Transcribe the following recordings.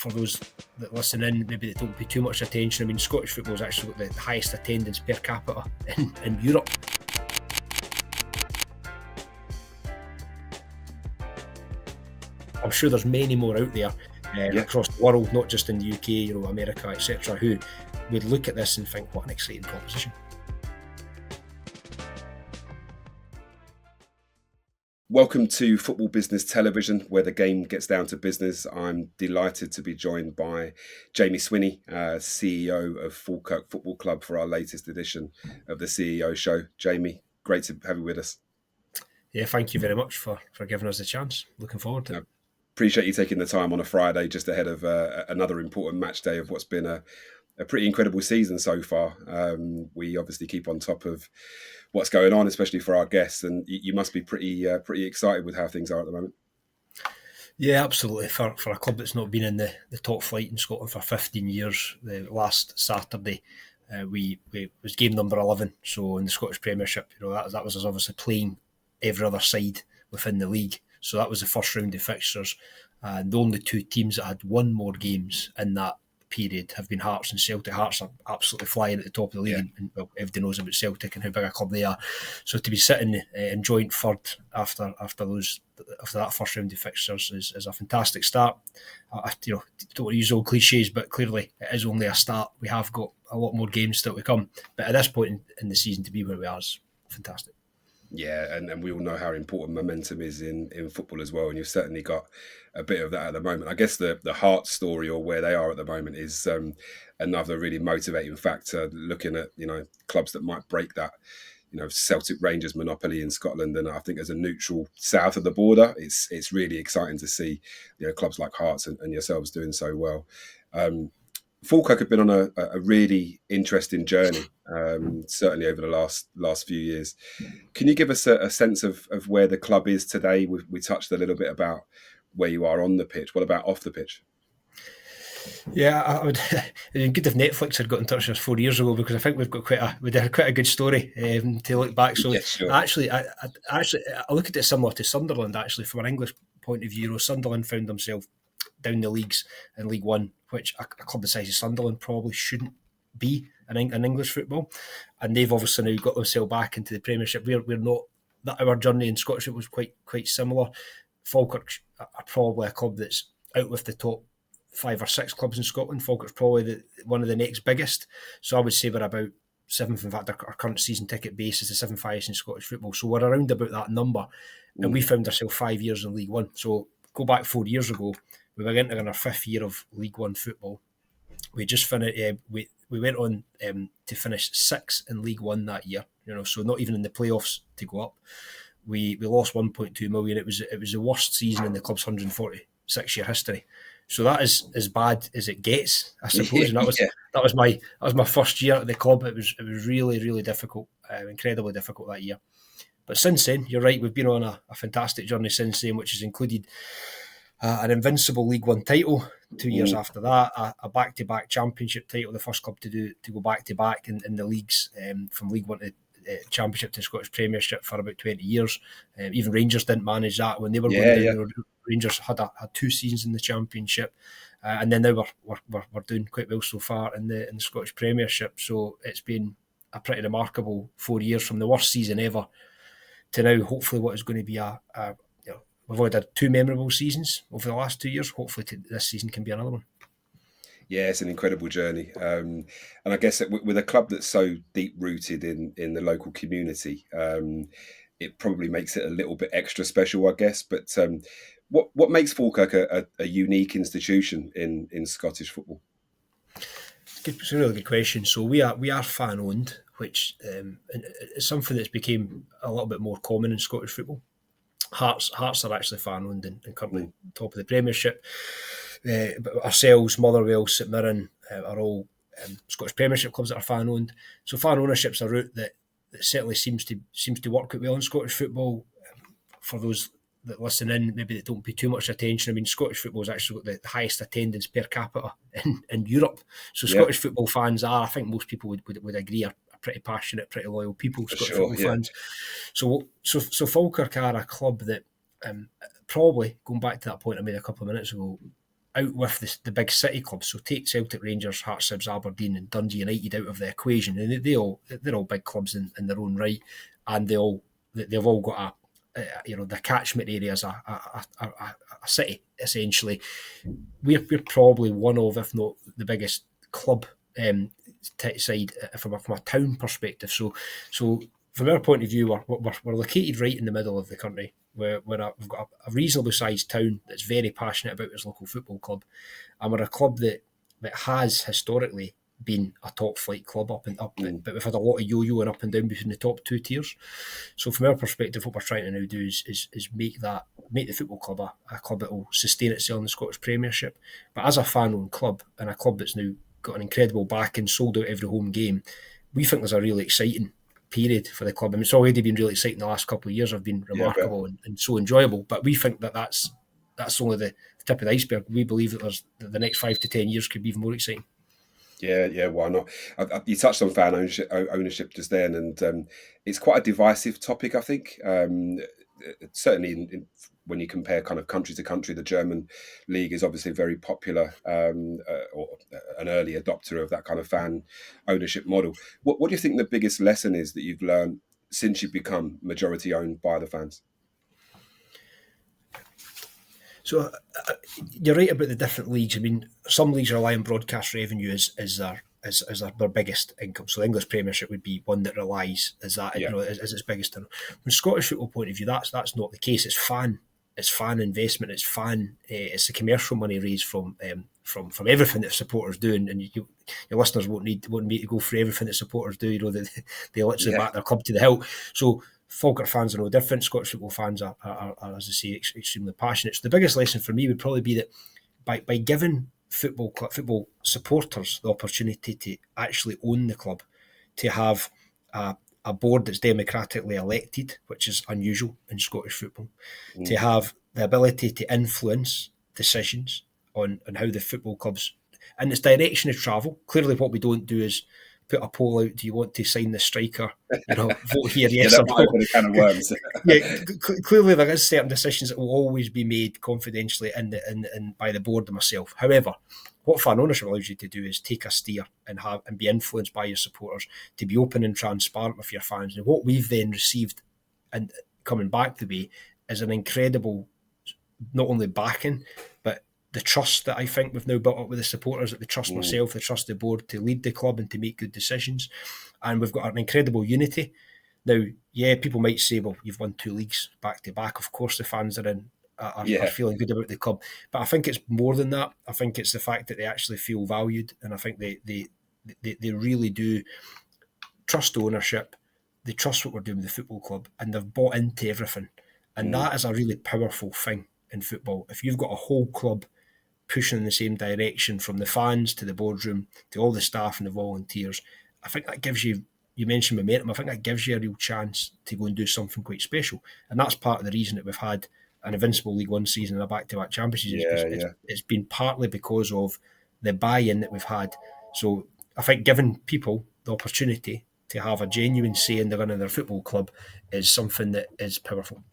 for those that listen in, maybe they don't pay too much attention, I mean, Scottish football has actually got the highest attendance per capita in Europe. I'm sure there's many more out there across the world, not just in the UK, America, etc., who would look at this and think, what an exciting proposition. Welcome to Football Business Television, where the game gets down to business. I'm delighted to be joined by Jamie Swinney, CEO of Falkirk Football Club, for our latest edition of the CEO Show. Jamie, great to have you with us. Yeah, thank you very much for giving us the chance. Looking forward to it. Appreciate you taking the time on a Friday just ahead of another important match day of what's been a pretty incredible season so far. We obviously keep on top of what's going on, especially for our guests, and you must be pretty excited with how things are at the moment. Yeah, absolutely. For a club that's not been in the top flight in Scotland for 15 years, the last Saturday we was game number 11. So in the Scottish Premiership, that was us obviously playing every other side within the league. So that was the first round of fixtures, and the only two teams that had won more games in that period have been Hearts and Celtic. Hearts are absolutely flying at the top of the league, and everybody knows about Celtic and how big a club they are. So to be sitting in joint third after that first round of fixtures is a fantastic start. I don't want to use old cliches, but clearly it is only a start. We have got a lot more games still to come, but at this point in the season, to be where we are is fantastic. Yeah, and we all know how important momentum is in football as well, and you've certainly got a bit of that at the moment. I guess the Hearts story, or where they are at the moment, is another really motivating factor, looking at clubs that might break that Celtic Rangers monopoly in Scotland. And I think as a neutral south of the border, it's really exciting to see clubs like Hearts and yourselves doing so well. Falkirk have been on a really interesting journey, certainly over the last few years. Can you give us a sense of where the club is today? We touched a little bit about where you are on the pitch. What about off the pitch? Yeah, I would. It'd be good if Netflix had got in touch with us 4 years ago, because I think we've got quite a good story to look back. So sure. Actually, I look at it similar to Sunderland. Actually, from an English point of view, Sunderland found themselves down the leagues in League One, which a club the size of Sunderland probably shouldn't be in English football, and they've obviously now got themselves back into the Premiership. We're not that. Our journey in Scottish football was quite similar. Falkirk are probably a club that's out with the top 5 or 6 clubs in Scotland. Falkirk's probably one of the next biggest. So I would say we're about 7th. In fact, our current season ticket base is the 7th highest in Scottish football. So we're around about that number, and we found ourselves 5 years in League One. So go back 4 years ago, we were entering our 5th year of League One football. We just finished. We went on to finish 6th in League One that year. So not even in the playoffs to go up. We lost 1.2 million. It was the worst season in the club's 146-year history. So that is as bad as it gets, I suppose. And that was my first year at the club. It was really, really difficult, incredibly difficult that year. But since then, you're right, we've been on a fantastic journey since then, which has included an invincible League One title 2 years after that, a back-to-back championship title, the first club to go back-to-back in the leagues, from League One to Championship to Scottish Premiership for about 20 years. Even Rangers didn't manage that when they were going down. Rangers had 2 seasons in the Championship, and then now we're doing quite well so far in the Scottish Premiership. So it's been a pretty remarkable 4 years, from the worst season ever to now hopefully what is going to be we've already had 2 memorable seasons over the last 2 years. Hopefully this season can be another one. Yeah, it's an incredible journey. And I guess that with a club that's so deep-rooted in the local community, it probably makes it a little bit extra special, I guess. But what makes Falkirk a unique institution in Scottish football? It's a really good question. So we are fan-owned, which is something that's became a little bit more common in Scottish football. Hearts are actually fan-owned and currently top of the Premiership. But ourselves, Motherwell, St Mirren are all Scottish Premiership clubs that are fan-owned. So fan ownership's a route that certainly seems to work quite well in Scottish football. For those that listen in, maybe they don't pay too much attention. I mean, Scottish football has actually got the highest attendance per capita in Europe. So Scottish football fans are, I think most people would agree, are pretty passionate, pretty loyal people, Scottish football fans. So Falkirk are a club that probably, going back to that point I made a couple of minutes ago, out with the big city clubs. So take Celtic, Rangers, Hearts, Hibs, Aberdeen and Dundee United out of the equation, and they're all big clubs in their own right, and they've all got the catchment area as a city essentially. We're probably one of, if not the biggest club side from a town perspective. So from our point of view, we're located right in the middle of the country. We've got a reasonably sized town that's very passionate about its local football club, and we're a club that has historically been a top flight club up, but we've had a lot of yo-yoing up and down between the top two tiers. So from our perspective, what we're trying to now do is make the football club a club that will sustain itself in the Scottish Premiership. But as a fan-owned club, and a club that's now got an incredible backing, sold out every home game, we think there's a really exciting period for the club. I mean, it's already been really exciting. The last couple of years have been remarkable and so enjoyable, but we think that's only the tip of the iceberg. We believe that the next 5 to 10 years could be even more exciting. Yeah, why not? You touched on fan ownership just then, and it's quite a divisive topic, I think. Certainly when you compare kind of country to country, the German league is obviously very popular, or an early adopter of that kind of fan ownership model. What do you think the biggest lesson is that you've learned since you've become majority owned by the fans? So you're right about the different leagues. I mean, some leagues rely on broadcast revenue as their biggest income. So the English Premiership would be one that relies as its biggest turnover. From a Scottish football point of view, that's not the case. It's fan investment. It's the commercial money raised from everything that supporters do, and your listeners won't need me to go through everything that supporters do. They literally back their club to the hilt. So Falkirk fans are no different. Scottish football fans are as I say, extremely passionate. So the biggest lesson for me would probably be that by giving football supporters the opportunity to actually own the club, to have a board that's democratically elected, which is unusual in Scottish football, to have the ability to influence decisions on how the football clubs and its direction of travel. Clearly, what we don't do is put a poll out: do you want to sign the striker? Vote here, yes or no. Kind of worms. Clearly there is certain decisions that will always be made confidentially and by the board and myself. However, what fan ownership allows you to do is take a steer and be influenced by your supporters, to be open and transparent with your fans. And what we've then received, and coming back the way, is an incredible, not only backing, but the trust that I think we've now built up with the supporters, that they trust myself, they trust the board to lead the club and to make good decisions. And we've got an incredible unity. Now, people might say, well, you've won 2 leagues back to back. Of course the fans are feeling good about the club. But I think it's more than that. I think it's the fact that they actually feel valued, and I think they really do trust ownership. They trust what we're doing with the football club, and they've bought into everything. And that is a really powerful thing in football. If you've got a whole club pushing in the same direction, from the fans to the boardroom to all the staff and the volunteers, I think that gives you mentioned momentum, I think that gives you a real chance to go and do something quite special. And that's part of the reason that we've had an invincible League One season and a back-to-back Championship season. It's been partly because of the buy-in that we've had. So I think giving people the opportunity to have a genuine say in the run of their football club is something that is powerful.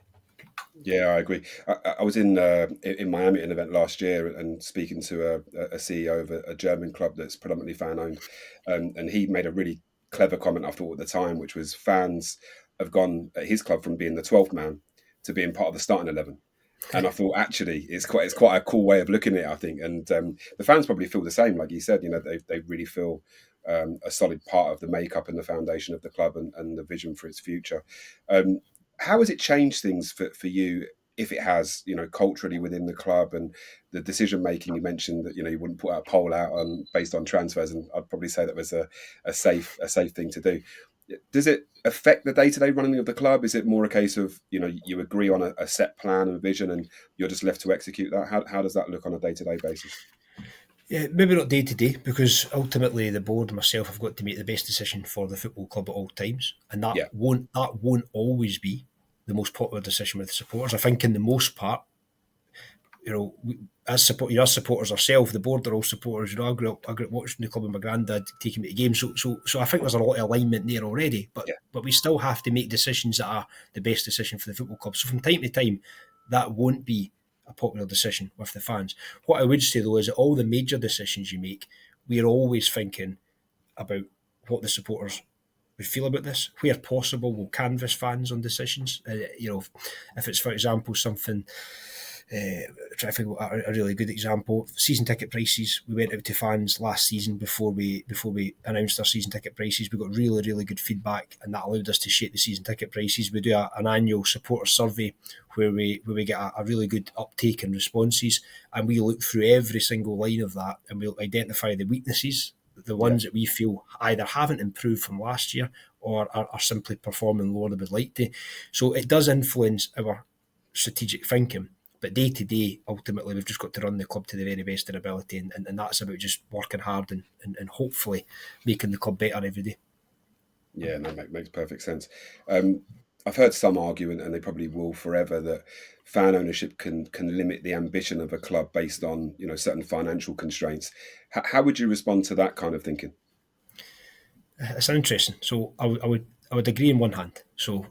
Yeah, I agree. I was in Miami at an event last year and speaking to a CEO of a German club that's predominantly fan-owned, and he made a really clever comment, I thought, at the time, which was fans have gone at his club from being the 12th man to being part of the starting 11. And I thought, actually, it's quite a cool way of looking at it, I think. And the fans probably feel the same, like you said. They really feel a solid part of the makeup and the foundation of the club and the vision for its future. How has it changed things for you, if it has, culturally within the club and the decision making? You mentioned that you wouldn't put a poll out based on transfers, and I'd probably say that was a safe thing to do. Does it affect the day-to-day running of the club? Is it more a case of you agree on a set plan and vision, and you're just left to execute that? How does that look on a day-to-day basis? Yeah, maybe not day to day, because ultimately the board and myself have got to make the best decision for the football club at all times, and that won't always be the most popular decision with the supporters. I think in the most part, as supporters ourselves, the board are all supporters. I grew up watching the club with my granddad, taking me to games. So I think there's a lot of alignment there already. But we still have to make decisions that are the best decision for the football club. So from time to time, that won't be a popular decision with the fans. What I would say though is that all the major decisions you make, we're always thinking about what the supporters would feel about this. Where possible, we'll canvass fans on decisions. If it's, for example, something. Trying to think a really good example. Season ticket prices. We went out to fans last season before we announced our season ticket prices. We got really, really good feedback, and that allowed us to shape the season ticket prices. We do an annual supporter survey where we get a really good uptake in responses, and we look through every single line of that, and we'll identify the weaknesses, the ones that we feel either haven't improved from last year or are simply performing lower than we'd like to. So it does influence our strategic thinking. But day to day, ultimately, we've just got to run the club to the very best of our ability, and that's about just working hard and hopefully making the club better every day. Yeah, no, makes perfect sense. I've heard some argue, and they probably will forever, that fan ownership can limit the ambition of a club based on certain financial constraints. How would you respond to that kind of thinking? It's interesting. So I would agree in one hand. So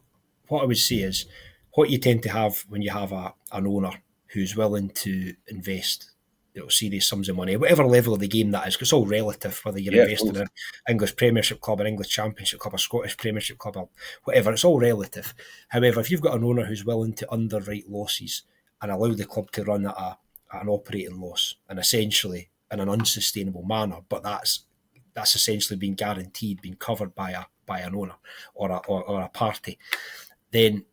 what I would say is, what you tend to have when you have an owner who's willing to invest serious sums of money, whatever level of the game that is, because it's all relative, whether you're investing in an English Premiership club, an English Championship club, a Scottish Premiership club, or whatever, it's all relative. However, if you've got an owner who's willing to underwrite losses and allow the club to run at an operating loss, and essentially in an unsustainable manner, but that's essentially being guaranteed, being covered by an owner or a party, then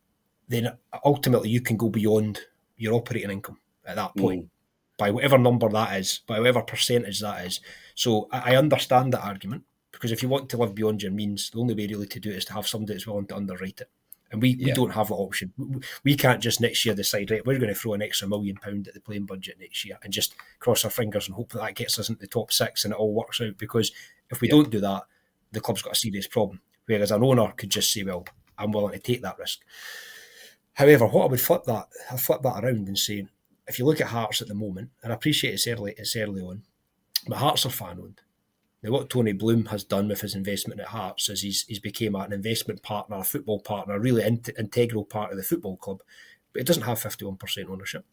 ultimately you can go beyond your operating income at that point, by whatever number that is, by whatever percentage that is. So I understand that argument, because if you want to live beyond your means, the only way really to do it is to have somebody that's willing to underwrite it. And we don't have that option. We can't just next year decide, right, we're going to throw an extra £1 million at the playing budget next year and just cross our fingers and hope that gets us into the top six and it all works out. Because if we don't do that, the club's got a serious problem. Whereas an owner could just say, well, I'm willing to take that risk. However, what I would flip that around and say, if you look at Hearts at the moment, and I appreciate it's early on, but Hearts are fan-owned. Now, what Tony Bloom has done with his investment at Hearts is he's became an investment partner, a football partner, a really integral part of the football club, but it doesn't have 51% ownership.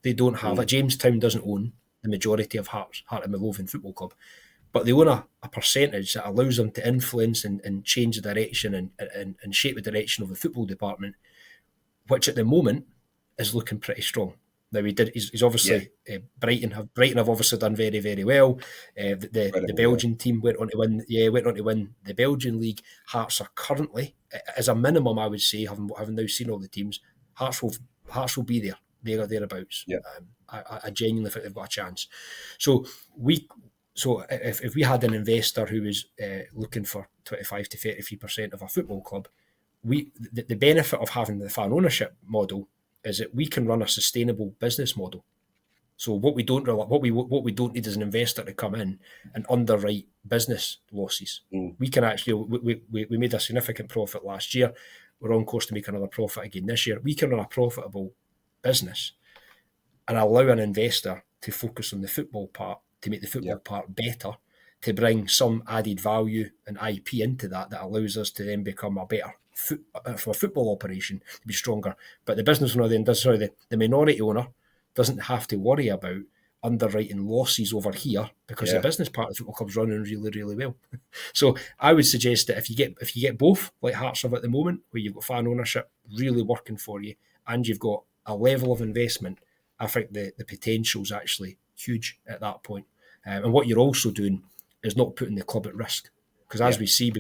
They don't have it. Jamestown doesn't own the majority of Heart and Midlothian Football Club, but they own a percentage that allows them to influence and change the direction and shape the direction of the football department, which at the moment is looking pretty strong. Now he's obviously Brighton have obviously done very, very well. The Belgian team went on to win the Belgian league. Hearts are currently, as a minimum, I would say, having now seen all the teams, Hearts will be there thereabouts. Yeah. I genuinely think they've got a chance. So if we had an investor who was looking for 25 to 33% of a football club, the benefit of having the fan ownership model is that we can run a sustainable business model. So what we don't need is an investor to come in and underwrite business losses. We can actually we made a significant profit last year. We're on course to make another profit again this year. We can run a profitable business and allow an investor to focus on the football part, to make the football part better, to bring some added value and IP into that allows us to then become a better for a football operation, to be stronger. But the business owner then the minority owner doesn't have to worry about underwriting losses over here, because the business part of the football club's running really, really well. So I would suggest that if you get both, like Hearts have at the moment, where you've got fan ownership really working for you and you've got a level of investment, I think the potential's actually huge at that point. And what you're also doing is not putting the club at risk. Because as we see,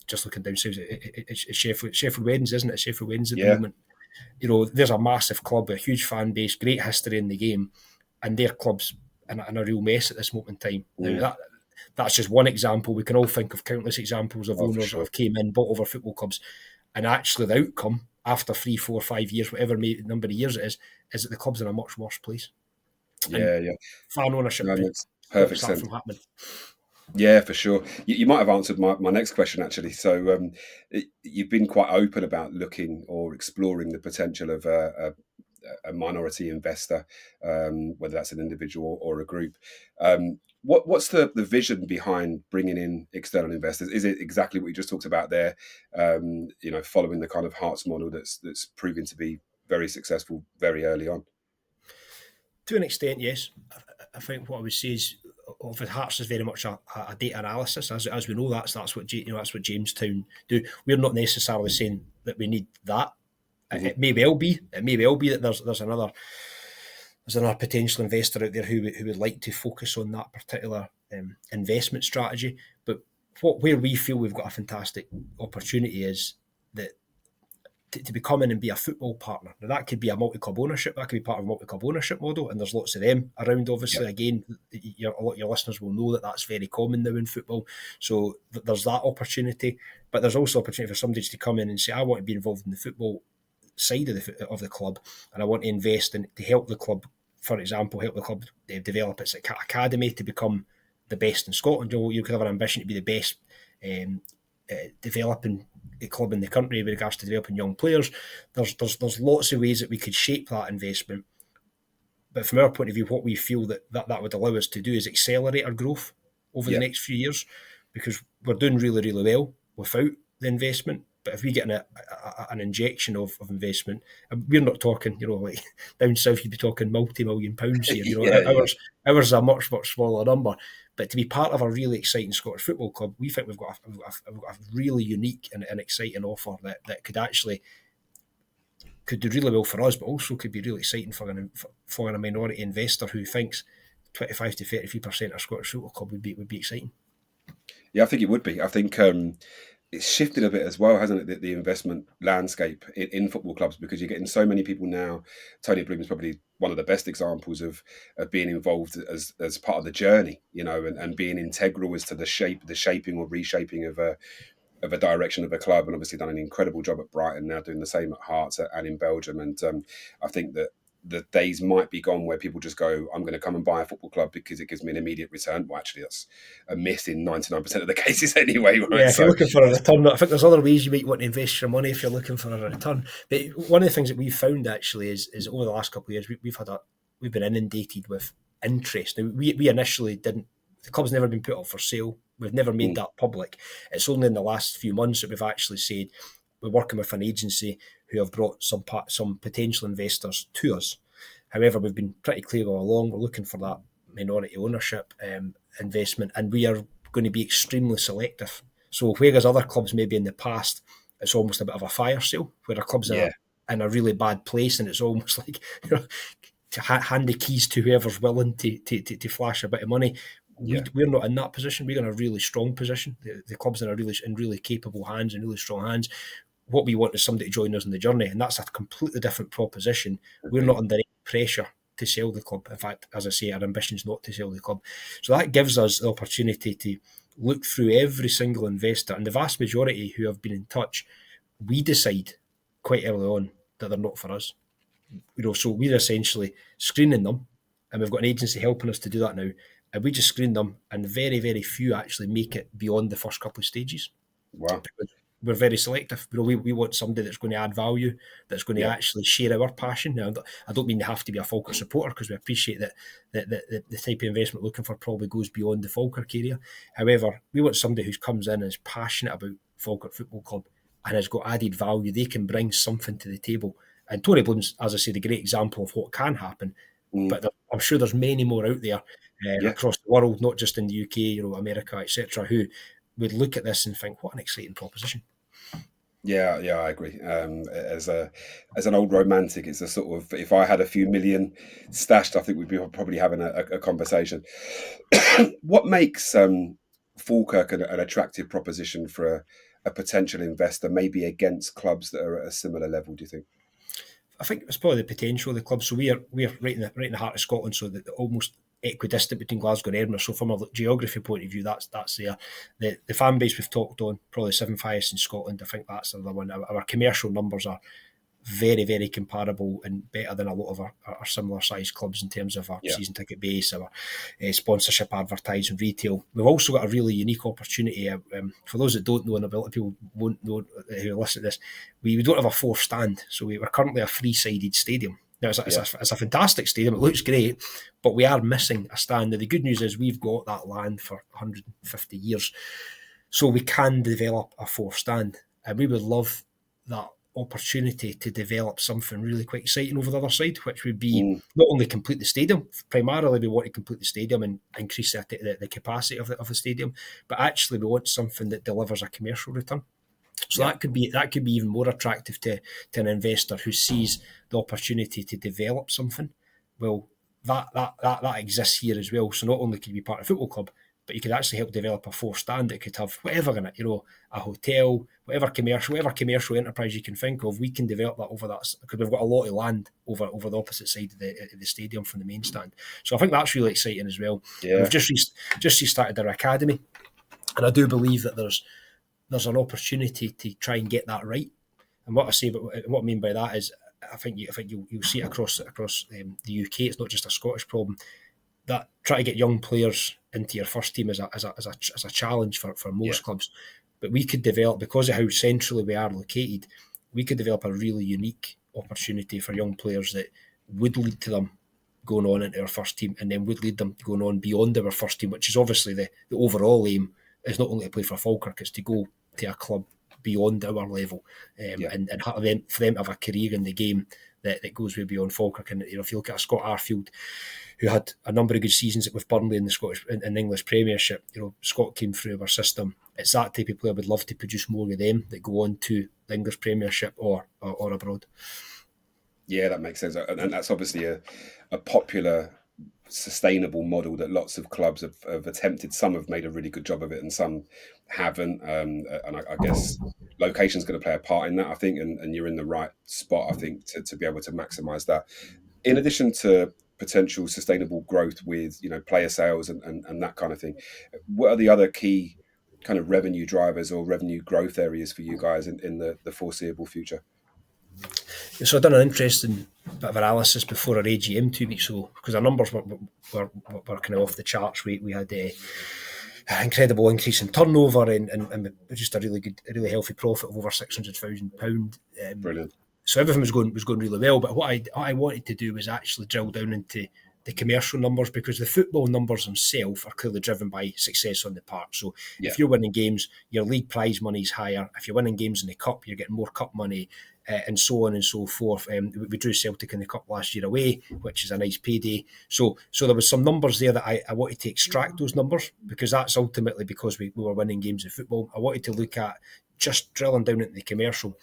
just looking down south, it's Sheffield Wednesday, isn't it? Sheffield Wednesday at the moment. There's a massive club, a huge fan base, great history in the game, and their club's in a real mess at this moment in time. Now, that's just one example. We can all think of countless examples of owners that have came in, bought over football clubs, and actually the outcome after 3, 4, 5 years, whatever number of years it is that the club's in a much worse place. Fan ownership makes perfect sense from happening. Yeah, for sure. You might have answered my next question, actually. So you've been quite open about looking or exploring the potential of a minority investor, whether that's an individual or a group. What's the vision behind bringing in external investors? Is it exactly what you just talked about there? Following the kind of Hearts model that's proving to be very successful very early on. To an extent, yes. I think what I would say is, of Hearts is very much a data analysis, as we know. That's what that's what Jamestown do. We're not necessarily saying that we need that. Mm-hmm. It may well be that there's another potential investor out there who would like to focus on that particular investment strategy. But where we feel we've got a fantastic opportunity is that to become in and be a football partner. Now, that could be a multi-club ownership. That could be part of a multi-club ownership model, and there's lots of them around, obviously. Yep. Again, a lot of your listeners will know that that's very common now in football. So there's that opportunity. But there's also opportunity for somebody to come in and say, I want to be involved in the football side of the club, and I want to invest in to help the club, for example, help the club develop its academy to become the best in Scotland. You could have an ambition to be the best developing club in the country with regards to developing young players. There's lots of ways that we could shape that investment. But from our point of view, what we feel that would allow us to do is accelerate our growth over the next few years, because we're doing really, really well without the investment. But if we get an injection of investment, we're not talking, like down south, you'd be talking multi-million pounds here. Ours are a much, much smaller number. But to be part of a really exciting Scottish football club, we think we've got a really unique and exciting offer that could do really well for us, but also could be really exciting for a minority investor who thinks 25 to 33% of Scottish football club would be exciting. Yeah, I think it would be. I think it's shifted a bit as well, hasn't it, the investment landscape in football clubs, because you're getting so many people now. Tony Bloom is probably one of the best examples of being involved as part of the journey, and being integral as to the shaping or reshaping of a direction of a club, and obviously done an incredible job at Brighton, now doing the same at Hearts and in Belgium. And I think that the days might be gone where people just go, I'm going to come and buy a football club because it gives me an immediate return. Well, actually, that's a myth in 99% of the cases anyway. Right? Yeah, if you're looking for a return, I think there's other ways you might want to invest your money if you're looking for a return. But one of the things that we've found actually is over the last couple of years, we've been inundated with interest. Now, we initially didn't. The club's never been put up for sale. We've never made that public. It's only in the last few months that we've actually said we're working with an agency who have brought some potential investors to us. However, we've been pretty clear all along. We're looking for that minority ownership investment, and we are going to be extremely selective. So whereas other clubs maybe in the past, it's almost a bit of a fire sale, where a club's in a really bad place, and it's almost like to hand the keys to whoever's willing to flash a bit of money. We're not in that position. We're in a really strong position. The club's in really capable hands and really strong hands. What we want is somebody to join us on the journey, and that's a completely different proposition. We're not under any pressure to sell the club. In fact, as I say, our ambition is not to sell the club. So that gives us the opportunity to look through every single investor, and the vast majority who have been in touch, we decide quite early on that they're not for us. So we're essentially screening them, and we've got an agency helping us to do that now. And we just screen them, and very, very few actually make it beyond the first couple of stages. Wow. Because we're very selective. We want somebody that's going to add value, that's going to actually share our passion. Now, I don't mean they have to be a Falkirk supporter, because we appreciate that the type of investment we're looking for probably goes beyond the Falkirk area. However, we want somebody who comes in and is passionate about Falkirk Football Club and has got added value. They can bring something to the table. And Tony Bloom's, as I said, a great example of what can happen. But I'm sure there's many more out there across the world, not just in the UK, America, etc., who would look at this and think, what an exciting proposition. Yeah, I agree. As an old romantic, it's a sort of, if I had a few million stashed, I think we'd be probably having a conversation. What makes Falkirk an attractive proposition for a potential investor, maybe against clubs that are at a similar level, do you think? I think it's probably the potential of the club. So we're right in the heart of Scotland, so that almost equidistant between Glasgow and Edinburgh. So from a geography point of view, that's there. The fan base we've talked on, probably 7th highest in Scotland. I think that's another one. Our commercial numbers are very, very comparable and better than a lot of our similar sized clubs in terms of our season ticket base, our sponsorship, advertising, retail. We've also got a really unique opportunity. For those that don't know, and a lot of people won't know who listen to this, we don't have a fourth stand. So we're currently a 3-sided stadium. Now, it's a fantastic stadium. It looks great, but we are missing a stand. Now, the good news is we've got that land for 150 years. So we can develop a fourth stand. And we would love that opportunity to develop something really quite exciting over the other side, which would be not only complete the stadium. Primarily, we want to complete the stadium and increase the capacity of the stadium, but actually we want something that delivers a commercial return. So that could be even more attractive to an investor who sees the opportunity to develop something. Well, that exists here as well. So not only could you be part of a football club, but you could actually help develop a fourth stand that could have whatever in it, a hotel, whatever commercial enterprise you can think of. We can develop that over that, because we've got a lot of land over the opposite side of the stadium from the main stand. So I think that's really exciting as well. Yeah. We've just restarted our academy, and I do believe that there's an opportunity to try and get that right. And what I mean by that is, I think you'll see it across the UK. It's not just a Scottish problem. That try to get young players into your first team is a challenge for most clubs. But we could develop, because of how centrally we are located, we could develop a really unique opportunity for young players that would lead to them going on into our first team, and then would lead them going on beyond our first team, which is obviously the overall aim, is not only to play for Falkirk, it's to go to a club beyond our level, and for them to have a career in the game that goes way beyond Falkirk. And if you look at a Scott Arfield, who had a number of good seasons with Burnley in the Scottish in English Premiership, Scott came through our system. It's that type of player. We'd love to produce more of them that go on to the English Premiership or abroad. Yeah, that makes sense, and that's obviously a popular, sustainable model that lots of clubs have attempted. Some have made a really good job of it, and some haven't. And I guess location's going to play a part in that, I think, and you're in the right spot, I think, to be able to maximise that. In addition to potential sustainable growth with player sales and that kind of thing, what are the other key kind of revenue drivers or revenue growth areas for you guys in the foreseeable future? So I've done an interesting bit of analysis before our AGM 2 weeks ago, because our numbers were kind of off the charts. We had an incredible increase in turnover and just a really healthy profit of over £600,000. Brilliant. So everything was going really well. But what I wanted to do was actually drill down into the commercial numbers, because the football numbers themselves are clearly driven by success on the park. So if you're winning games, your league prize money is higher. If you're winning games in the cup, you're getting more cup money, and so on and so forth. We drew Celtic in the cup last year away, which is a nice payday. So there was some numbers there that I wanted to extract those numbers, because that's ultimately because we were winning games of football. I wanted to look at just drilling down into the commercial.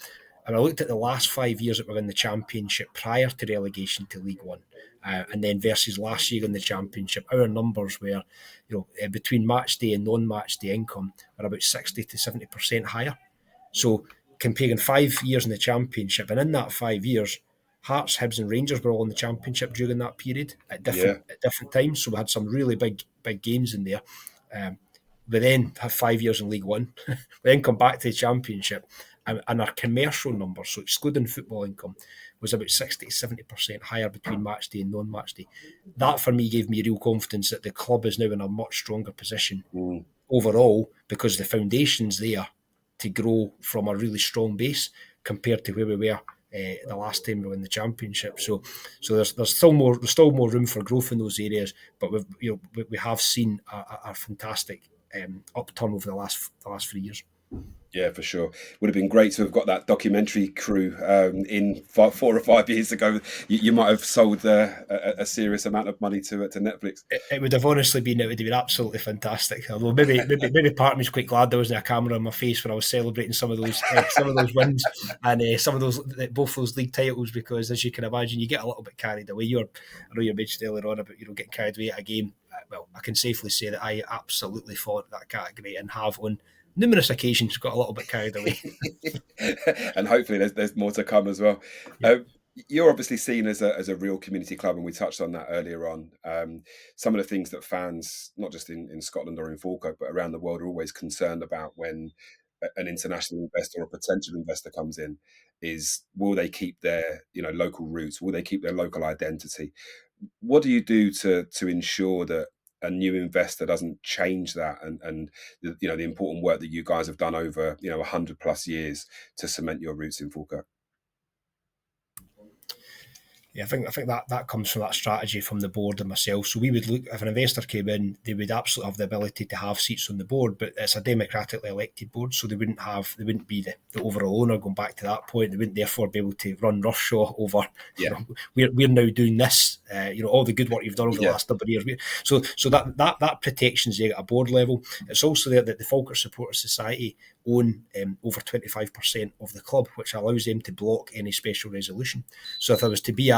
And I looked at the last 5 years that we were in the Championship prior to relegation to League One, and then versus last year in the Championship. Our numbers were, between match day and non-match day income, are about 60 to 70% higher. So comparing 5 years in the Championship, and in that 5 years, Hearts, Hibs and Rangers were all in the Championship during that period at different times. So we had some really big games in there. We then have 5 years in League One. We then come back to the Championship, and our commercial numbers, so excluding football income, was about 60 to 70% higher between match day and non-match day. That, for me, gave me real confidence that the club is now in a much stronger position overall, because the foundation's there to grow from a really strong base compared to where we were the last time we were in the Championship. So there's still more room for growth in those areas, but we have seen a fantastic upturn over the last 3 years. Yeah, for sure. Would have been great to have got that documentary crew in 4 or 5 years ago. You might have sold a serious amount of money to Netflix. It would have honestly been. It would have been absolutely fantastic. Although maybe part of me is quite glad there wasn't a camera on my face when I was celebrating some of those wins and some of those both those league titles, because as you can imagine, you get a little bit carried away. I know you mentioned earlier on about getting carried away at a game. Well, I can safely say that I absolutely fought that category and have on numerous occasions got a little bit carried away. And hopefully there's more to come as well. You're obviously seen as a real community club, and we touched on that earlier on. Some of the things that fans, not just in Scotland or in Falkirk, but around the world, are always concerned about when an international investor or potential investor comes in is, will they keep their local roots? Will they keep their local identity? What do you do to ensure that a new investor doesn't change that and the important work that you guys have done over 100+ years to cement your roots in Falkirk? Yeah, I think that comes from that strategy from the board and myself. So we would look, if an investor came in, they would absolutely have the ability to have seats on the board, but it's a democratically elected board, so they wouldn't be the overall owner. Going back to that point, they wouldn't therefore be able to run roughshod over. Yeah. We're now doing this. All the good work you've done over the last number of years. So that protection's there at a board level. It's also there that the Falkirk Supporters Society own over 25% of the club, which allows them to block any special resolution. So if there was to be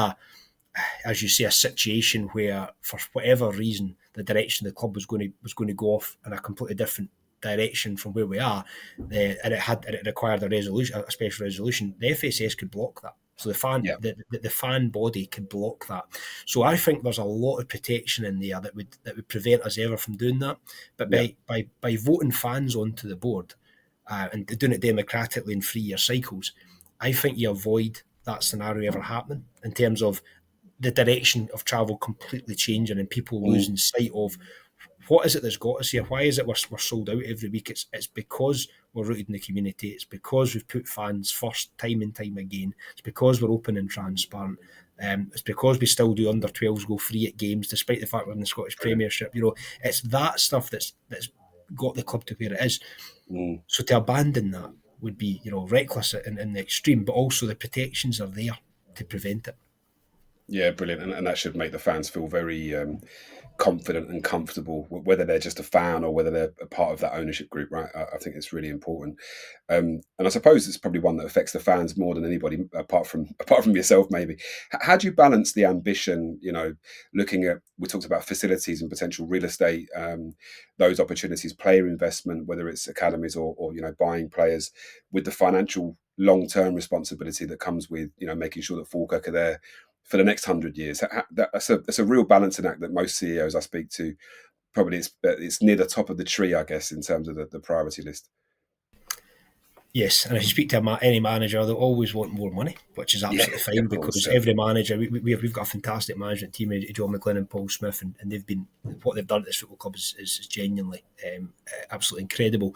as you say, a situation where for whatever reason the direction of the club was going to go off in a completely different direction from where we are, and it required a special resolution, the FSS could block that. So the fan body could block that. So I think there's a lot of protection in there that would prevent us ever from doing that. But by voting fans onto the board and doing it democratically in 3-year cycles, I think you avoid that scenario ever happening in terms of the direction of travel completely changing and people losing sight of what is it that's got us here? Why is it we're sold out every week? It's because we're rooted in the community. It's because we've put fans first time and time again. It's because we're open and transparent. It's because we still do under 12s go free at games, despite the fact we're in the Scottish Premiership. It's that stuff that's got the club to where it is. So to abandon that would be, reckless in the extreme, but also the protections are there to prevent it. Yeah, brilliant. And that should make the fans feel very confident and comfortable, whether they're just a fan or whether they're a part of that ownership group, right? I think it's really important. And I suppose it's probably one that affects the fans more than anybody, apart from yourself, maybe. How do you balance the ambition, looking at, we talked about facilities and potential real estate, those opportunities, player investment, whether it's academies or buying players, with the financial long-term responsibility that comes with, making sure that Falkirk are there for the next 100 years. That's a real balancing act that most CEOs I speak to, probably it's near the top of the tree, I guess, in terms of the priority list. Yes, and if you speak to any manager, they'll always want more money, which is absolutely fine, because every manager, we've got a fantastic management team, John McGlynn and Paul Smith, and they've been, what they've done at this football club is genuinely absolutely incredible.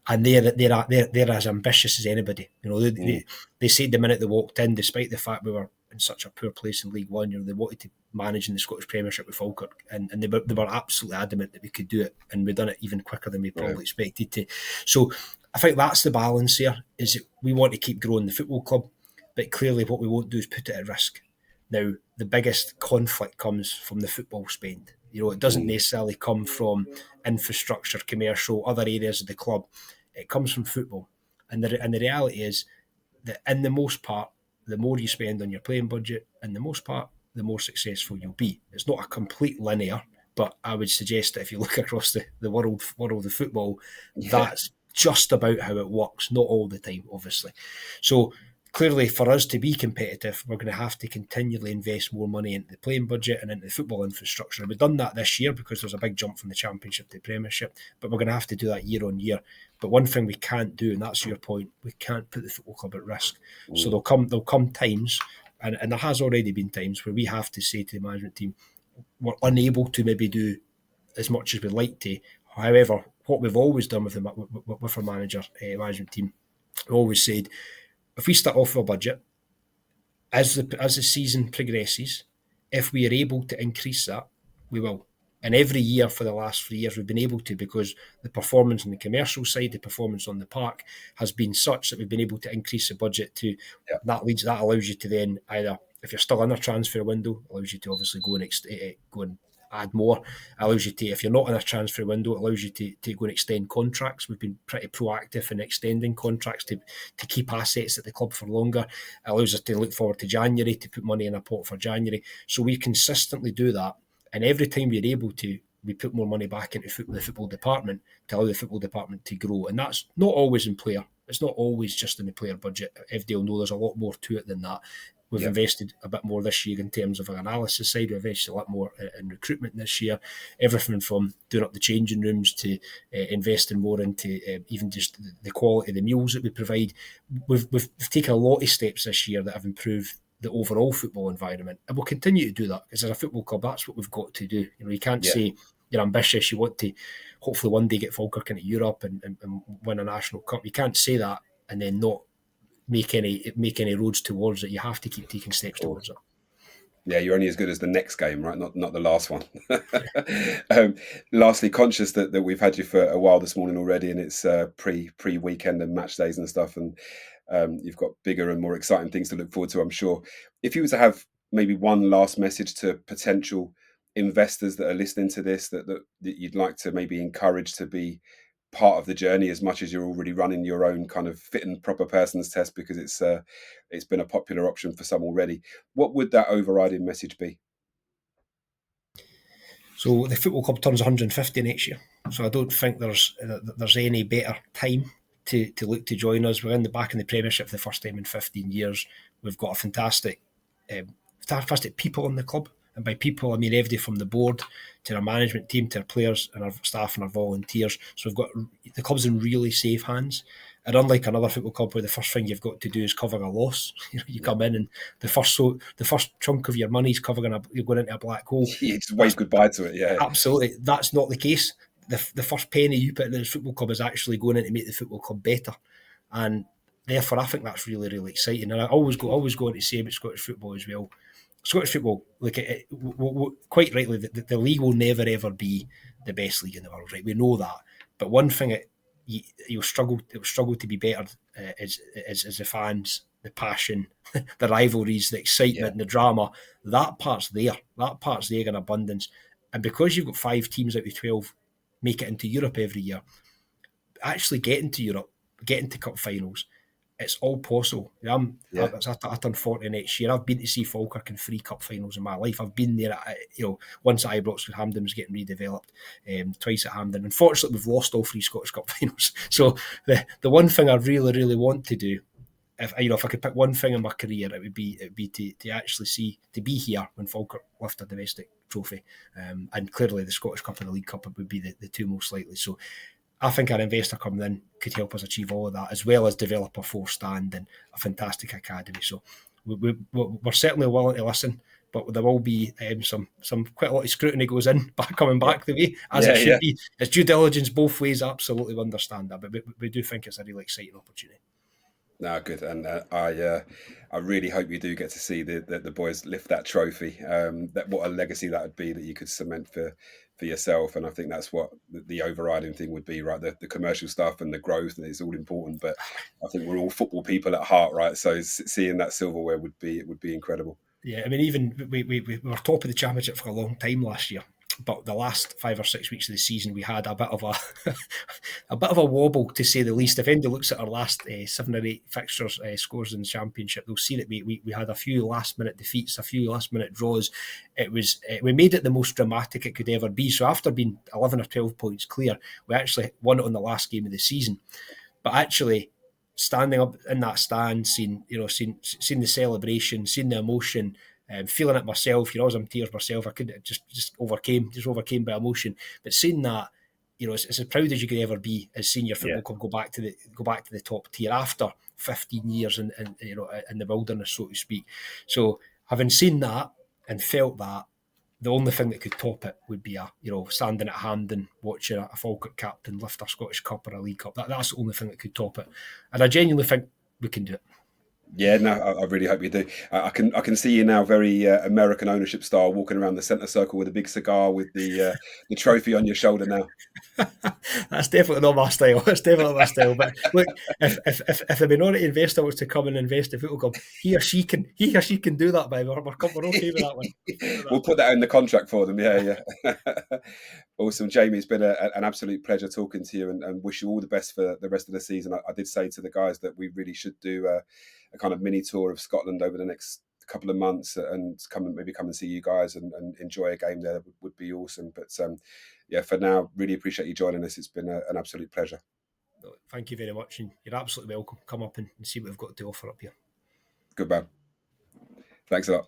And they're as ambitious as anybody. They said the minute they walked in, despite the fact we were in such a poor place in League One, they wanted to manage in the Scottish Premiership with Falkirk, and they were absolutely adamant that we could do it, and we've done it even quicker than we probably expected to. So I think that's the balance here, is that we want to keep growing the football club, but clearly what we won't do is put it at risk. Now, the biggest conflict comes from the football spend. It doesn't necessarily come from infrastructure, commercial, other areas of the club. It comes from football. And the reality is that in the most part, the more you spend on your playing budget, in the most part, the more successful you'll be. It's not a complete linear, but I would suggest that if you look across the world of football, that's just about how it works. Not all the time, obviously. So clearly, for us to be competitive, we're going to have to continually invest more money into the playing budget and into the football infrastructure. We've done that this year because there's a big jump from the Championship to the Premiership, but we're going to have to do that year on year. But one thing we can't do, and that's your point, we can't put the football club at risk. So there'll come times, and there has already been times where we have to say to the management team, we're unable to maybe do as much as we'd like to. However, what we've always done with our management team, we always said, if we start off with a budget, as the season progresses, if we are able to increase that, we will. And every year for the last 3 years, we've been able to, because the performance on the commercial side, the performance on the park has been such that we've been able to increase the budget to that allows you to then either, if you're still in a transfer window, allows you to obviously go and add more. It allows you to, if you're not in a transfer window, it allows you to go and extend contracts. We've been pretty proactive in extending contracts to keep assets at the club for longer. It allows us to look forward to January, to put money in a pot for January. So we consistently do that. And every time we're able to, we put more money back into the football department to allow the football department to grow. And that's not always in player. It's not always just in the player budget. FD will know there's a lot more to it than that. We've invested a bit more this year in terms of an analysis side. We've invested a lot more in recruitment this year. Everything from doing up the changing rooms to investing more into even just the quality of the meals that we provide. We've taken a lot of steps this year that have improved the overall football environment, and we'll continue to do that, because as a football club, that's what we've got to do. You can't say you're ambitious, you want to hopefully one day get Falkirk into Europe and win a national cup. You can't say that and then not make any roads towards it. You have to keep taking steps towards it. Yeah, you're only as good as the next game, right? Not the last one. Lastly, conscious that we've had you for a while this morning already, and it's pre weekend and match days and stuff, and you've got bigger and more exciting things to look forward to, I'm sure. If you were to have maybe one last message to potential investors that are listening to this, that you'd like to maybe encourage to be part of the journey as much as you're already running your own kind of fit and proper persons test, because it's been a popular option for some already, what would that overriding message be? So the football club turns 150 next year. So I don't think there's any better time to look to join us. We're back in the Premiership for the first time in 15 years. We've got a fantastic people in the club. And by people, I mean everybody from the board to our management team, to our players and our staff and our volunteers. So we've got the club's in really safe hands. And unlike another football club where the first thing you've got to do is cover a loss, you come in and the first chunk of your money is you're going into a black hole. You just wave goodbye to it, yeah. Absolutely, that's not the case. The first penny you put in this football club is actually going in to make the football club better, and therefore I think that's really, really exciting. And I always go on to say about Scottish football as well. Scottish football, like quite rightly, the league will never ever be the best league in the world, right? We know that, but one thing you'll struggle to be better is the fans, the passion, the rivalries, the excitement, and the drama. That part's there. That part's there in abundance. And because you've got 5 teams out of 12 make it into Europe every year, actually getting to Europe, getting to cup finals, it's all possible. I turn 40 next year. I've been to see Falkirk in 3 cup finals in my life. I've been there, once at Ibrox with Hampden was getting redeveloped, twice at Hampden. Unfortunately, we've lost all 3 Scottish Cup finals. So the one thing I really, really want to do, if I could pick one thing in my career, it would be to actually be here when Falkirk lift a domestic trophy, and clearly the Scottish Cup and the League Cup would be the 2 most likely. So I think an investor coming in could help us achieve all of that, as well as develop a 4-stand and a fantastic academy. So we're certainly willing to listen, but there will be some quite a lot of scrutiny goes in coming back the way, as it should be. It's due diligence both ways. Absolutely understand that, but we do think it's a really exciting opportunity. No, good, and I really hope you do get to see the boys lift that trophy. That what a legacy that would be that you could cement for yourself, and I think that's what the overriding thing would be, right? The commercial stuff and the growth is all important, but I think we're all football people at heart, right? So seeing that silverware would be incredible. Yeah, I mean, even we were top of the championship for a long time last year, but the last 5 or 6 weeks of the season, we had a bit of a wobble, to say the least. If anybody looks at our last 7 or 8 fixtures, scores in the championship, they'll see that we had a few last minute defeats, a few last minute draws. It was we made it the most dramatic it could ever be. So after being 11 or 12 points clear, we actually won it on the last game of the season. But actually, standing up in that stand, seeing the celebration, seeing the emotion, feeling it myself, I was in tears myself. I could just overcame by emotion. But seeing that, it's as proud as you could ever be as seeing your football club go back to the top tier after 15 years in the wilderness, so to speak. So having seen that and felt that, the only thing that could top it would be standing at Hampden watching a Falkirk captain lift a Scottish Cup or a League Cup. That's the only thing that could top it, and I genuinely think we can do it. Yeah, no, I really hope you do. I can see you now, very American ownership style, walking around the centre circle with a big cigar with the trophy on your shoulder now. That's definitely not my style. It's definitely my style. But look, if a minority investor was to come and invest in Football Club, he or she can do that. By we're okay with that one. We'll put that in the contract for them. Yeah. Awesome, Jamie. It's been an absolute pleasure talking to you, and wish you all the best for the rest of the season. I did say to the guys that we really should do a kind of mini tour of Scotland over the next couple of months, and come and see you guys and enjoy a game there. That would be awesome. But for now, really appreciate you joining us. It's been an absolute pleasure. Thank you very much, and you're absolutely welcome. Come up and see what we've got to offer up here. Good man. Thanks a lot.